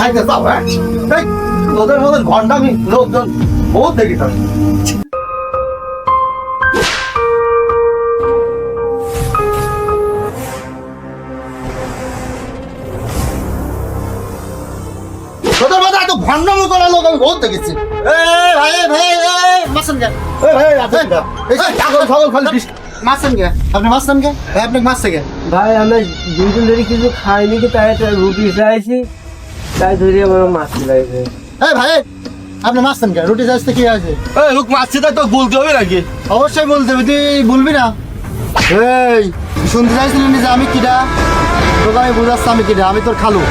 খাইতে চাও হ্যাঁ এই, তোদের মতন ঘন্টামি লোকজন বহুত দেখি তার তোদের মতো এত ভণ্ডামি করা লোক আমি বহুত দেখেছি ভাই ভাই মাসেন গে ভাই ছাগল ছাগল খালি মাসেন গে আপনি মাসেন গে ভাই আপনি মাসে গে ভাই আমরা দুদিন ধরে কিছু খাইনি কি তাই একটা রুটি চাইছি তাই ধরে আমার মাছ লাগছে এই ভাই আপনি মাসেন গে রুটি চাইতে কি আছে এই লোক মারছে তাই তো বলতে হবে নাকি? অবশ্যই বলতে হবে তুই বলবি না এই শুনতে চাইছিলি যে আমি কিডা তোকে আমি বুঝাচ্ছি আমি কিডা আমি তোর খালু